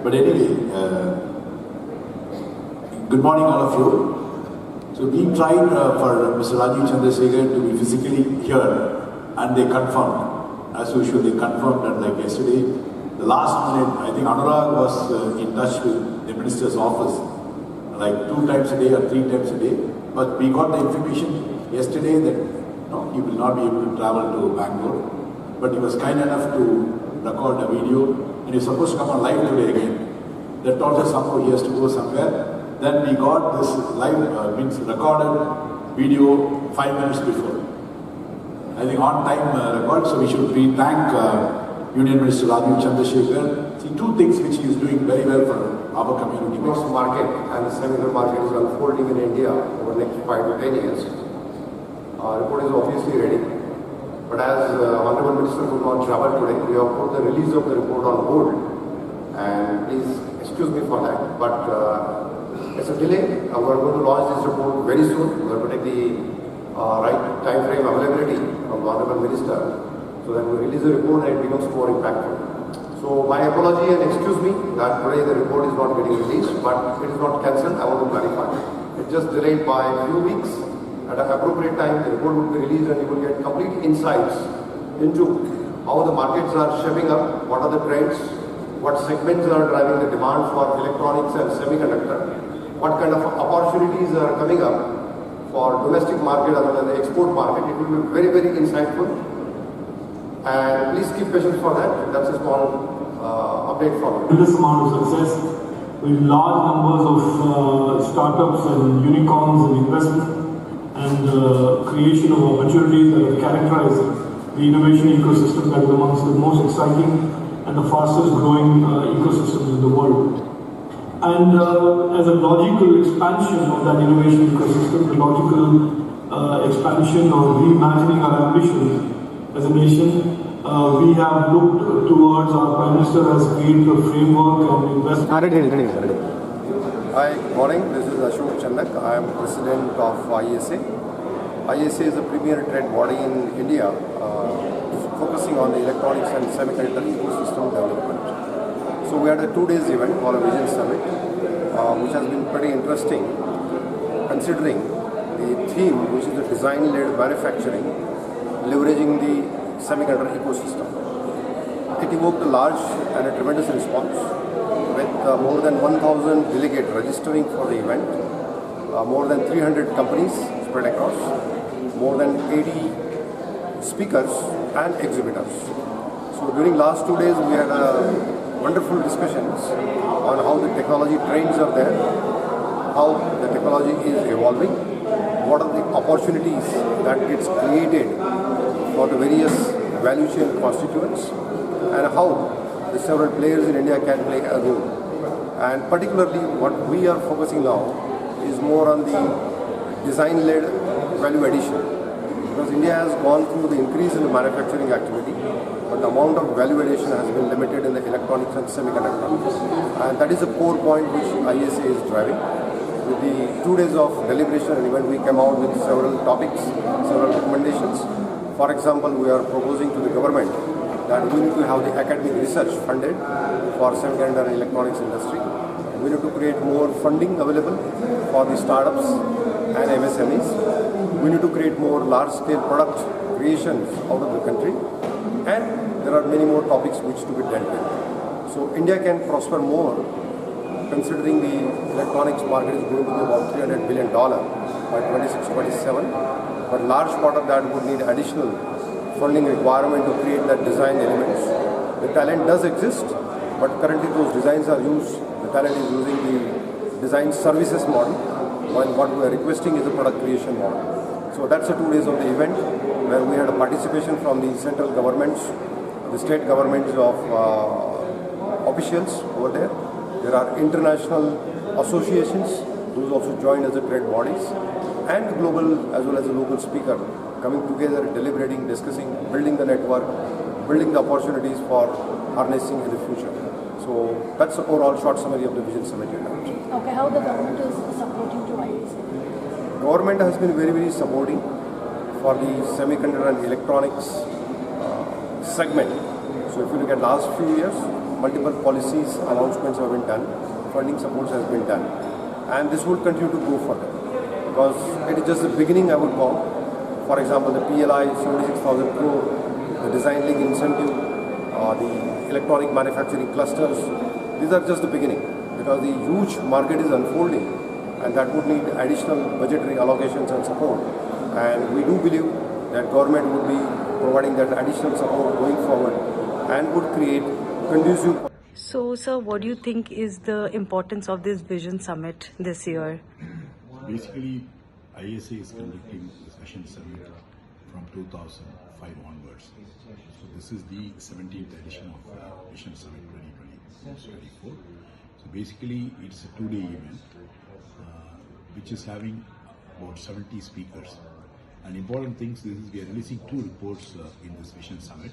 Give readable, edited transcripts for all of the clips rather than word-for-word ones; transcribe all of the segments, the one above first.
But anyway, good morning all of you. So we tried for Mr. Rajiv Chandrasekhar to be physically here, and they confirmed. As usual, they confirmed that like yesterday, the last minute, I think Anurag was in touch with the minister's office like 2 times a day or 3 times a day. But we got the information yesterday that he will not be able to travel to Bangalore. But he was kind enough to record a video, and he's supposed to come on live today again. They told us somehow he has to go somewhere. Then we got this live, recorded video 5 minutes before. I think on time record, so we should thank Union Minister Rajiv Chandrasekhar. See, 2 things which he is doing very well for our community. The market and the semiconductor market is unfolding in India over the next 5 to 10 years. Our report is obviously ready. But as Honorable Minister could not travel today, we have put the release of the report on hold. And please excuse me for that. But it's a delay. We are going to launch this report very soon. We are going to take the right time frame availability from the Honorable Minister so that we release the report and it becomes more impactful. So my apology and excuse me that today the report is not getting released, but it is not cancelled. I want to clarify. It's just delayed by a few weeks. At an appropriate time, the report will be released and you will get complete insights into how the markets are shaping up, what are the trends, what segments are driving the demand for electronics and semiconductor, what kind of opportunities are coming up for domestic market as well as the export market. It will be very, very insightful. And please keep patience for that. That's a small update from me. This amount of success with large numbers of startups and unicorns and investment and creation of opportunities that have characterized the innovation ecosystem that is amongst the most exciting and the fastest growing ecosystems in the world. And as a logical expansion of that innovation ecosystem, the logical expansion or reimagining our ambitions as a nation, we have looked towards, our Prime Minister has created a framework and investment. Hi, good morning. This is Ashok Chandak. I am President of IESA. IESA is the premier trade body in India focusing on the electronics and semiconductor ecosystem development. So we had a 2 days event called a Vision Summit, which has been pretty interesting considering the theme, which is the design-led manufacturing, leveraging the semiconductor ecosystem. It evoked a large and a tremendous response with more than 1,000 delegates registering for the event, more than 300 companies spread across, more than 80 speakers and exhibitors. So during last 2 days we had wonderful discussions on how the technology trends are there, how the technology is evolving, what are the opportunities that gets created for the various value chain constituents, and how the several players in India can play a role. And particularly what we are focusing now is more on the design-led value addition, because India has gone through the increase in the manufacturing activity, but the amount of value addition has been limited in the electronics and semiconductor. And that is a core point which IESA is driving. With the 2 days of deliberation and event, we came out with several topics, several recommendations. For example, we are proposing to the government that we need to have the academic research funded for semiconductor and electronics industry. We need to create more funding available for the startups and MSMEs. We need to create more large-scale product creations out of the country. And there are many more topics which to be dealt with. So India can prosper more considering the electronics market is going to be about $300 billion by 26-27. But large part of that would need additional funding requirement to create that design elements. The talent does exist, but currently those designs are used. The talent is using the design services model, while what we are requesting is a product creation model. So that's the 2 days of the event, where we had a participation from the central governments, the state governments of officials over there. There are international associations, those also joined as the trade bodies, and global as well as a local speaker coming together, deliberating, discussing, building the network, building the opportunities for harnessing in the future. So that's the overall short summary of the Vision Summit event. Okay, how the government is supporting to IESA? Government has been very, very supporting for the semiconductor and electronics segment. So if you look at last few years, multiple policies, announcements have been done, funding supports has been done, and this would continue to go further because it is just the beginning, I would call. For example, the PLI 76,000 crore, the design link incentive, the electronic manufacturing clusters, these are just the beginning because the huge market is unfolding and that would need additional budgetary allocations and support. And we do believe that government would be providing that additional support going forward and would create conducive. So, sir, what do you think is the importance of this Vision Summit this year? Basically, IESA is conducting this Vision Summit from 2005 onwards. So this is the 17th edition of Vision Summit 2024. So basically, it's a two-day event which is having about 70 speakers. And important things is we are releasing two reports in this Vision Summit.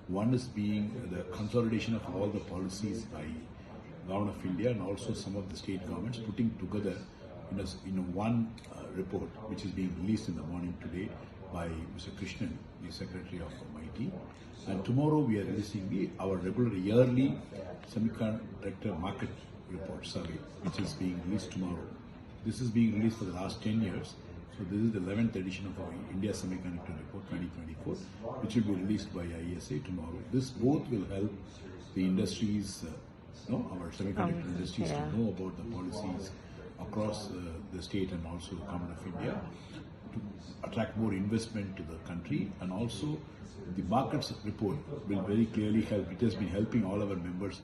One is being the consolidation of all the policies by Government of India and also some of the state governments putting together in one report which is being released in the morning today by Mr. Krishnan, the Secretary of MIT. And tomorrow we are releasing our regular yearly Semiconductor market report survey, which is being released tomorrow. This is being released for the last 10 years. So this is the 11th edition of our India Semiconductor Report 2024, which will be released by IESA tomorrow. This both will help the industries, our semiconductor industries to know about the policies across the state and also the Government of India to attract more investment to the country, and also the markets report will very clearly help. It has been helping all our members